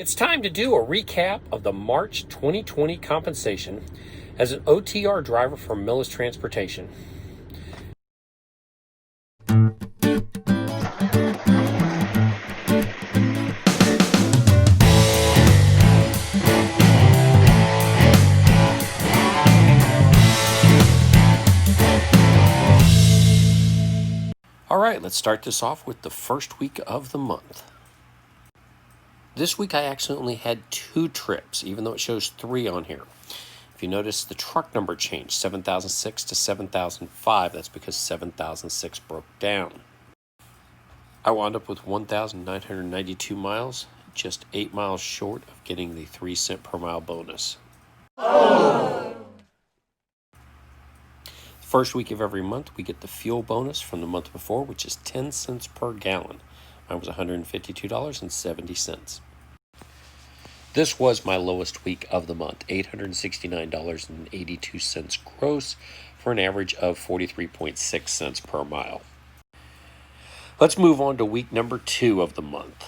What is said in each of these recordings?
It's time to do a recap of the March 2020 compensation as an OTR driver for Millis Transportation. All right, let's start this off with the first week of the month. This week I actually only had 2 trips, even though it shows 3 on here. If you notice, the truck number changed, 7006 to 7005. That's because 7006 broke down. I wound up with 1,992 miles, just 8 miles short of getting the 3 cent per mile bonus. First week of every month, we get the fuel bonus from the month before, which is 10 cents per gallon. Mine was $152.70. This was my lowest week of the month, $869.82 gross for an average of 43.6 cents per mile. Let's move on to week number 2 of the month.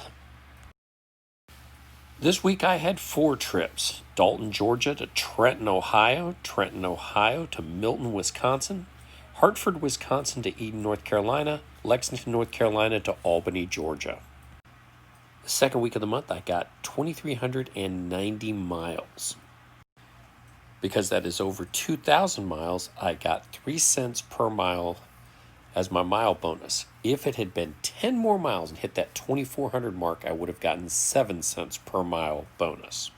This week I had 4 trips: Dalton, Georgia to Trenton, Ohio to Milton, Wisconsin, Hartford, Wisconsin to Eden, North Carolina, Lexington, North Carolina to Albany, Georgia. The second week of the month, I got 2,390 miles. Because that is over 2,000 miles, I got 3 cents per mile as my mile bonus. If it had been 10 more miles and hit that 2,400 mark, I would have gotten 7 cents per mile bonus.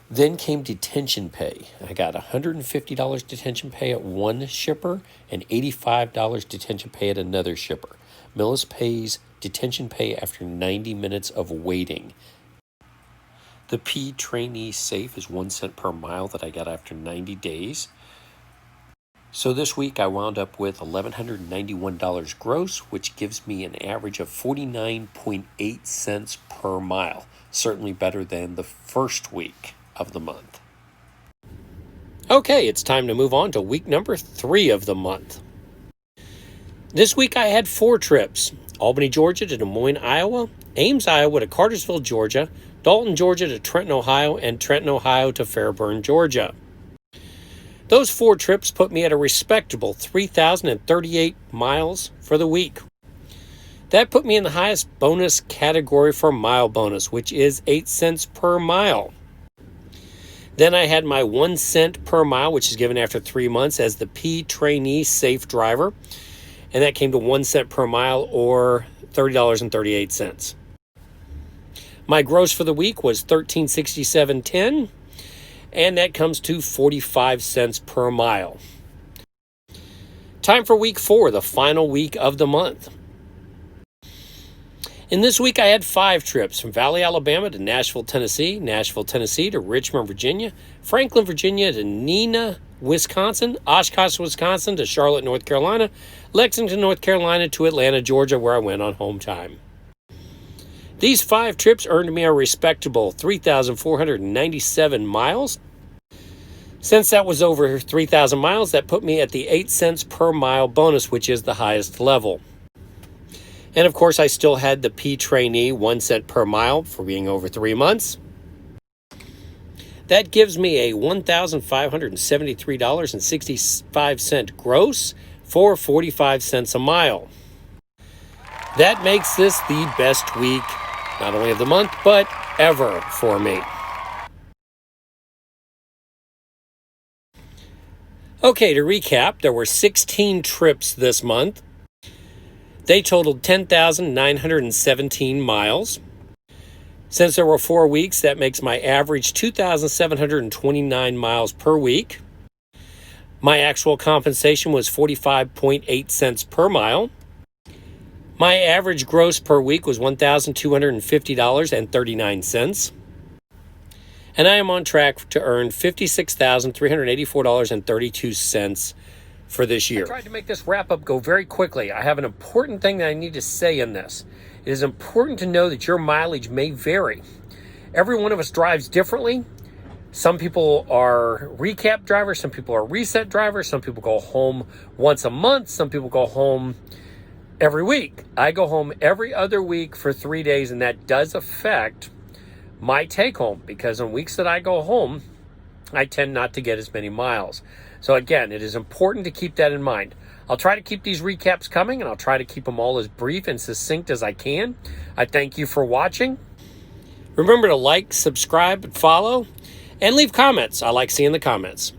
Then came detention pay. I got $150 detention pay at one shipper and $85 detention pay at another shipper. Millis pays detention pay after 90 minutes of waiting. The P trainee safe is 1 cent per mile that I got after 90 days. So this week I wound up with $1,191 gross, which gives me an average of 49.8 cents per mile. Certainly better than the first week of the month. Okay, it's time to move on to week number 3 of the month. This week I had 4 trips: Albany, Georgia to Des Moines, Iowa, Ames, Iowa to Cartersville, Georgia, Dalton, Georgia to Trenton, Ohio, and Trenton, Ohio to Fairburn, Georgia. Those 4 trips put me at a respectable 3,038 miles for the week. That put me in the highest bonus category for mile bonus, which is 8 cents per mile. Then I had my 1 cent per mile, which is given after 3 months, as the P trainee safe driver. And that came to 1 cent per mile, or $30.38. My gross for the week was $1367.10, and that comes to 45 cents per mile. Time for week 4, the final week of the month. In this week, I had 5 trips: from Valley, Alabama to Nashville, Tennessee to Richmond, Virginia, Franklin, Virginia to Neenah, Wisconsin, Oshkosh, Wisconsin to Charlotte, North Carolina, Lexington, North Carolina to Atlanta, Georgia, where I went on home time. These 5 trips earned me a respectable 3,497 miles. Since that was over 3,000 miles, that put me at the 8 cents per mile bonus, which is the highest level. And of course, I still had the P trainee 1 cent per mile for being over 3 months. That gives me a $1,573.65 gross for 45 cents a mile. That makes this the best week, not only of the month, but ever for me. Okay, to recap, there were 16 trips this month. They totaled 10,917 miles. Since there were 4 weeks, that makes my average 2,729 miles per week. My actual compensation was 45.8 cents per mile. My average gross per week was $1,250.39. And I am on track to earn $56,384.32 for this year. I tried to make this wrap up go very quickly. I have an important thing that I need to say in this. It is important to know that your mileage may vary. Every one of us drives differently. Some people are recap drivers, some people are reset drivers, some people go home once a month, some people go home every week. I go home every other week for 3 days, and that does affect my take home, because on weeks that I go home, I tend not to get as many miles. So again, it is important to keep that in mind. I'll try to keep these recaps coming, and I'll try to keep them all as brief and succinct as I can. I thank you for watching. Remember to like, subscribe, and follow, and leave comments. I like seeing the comments.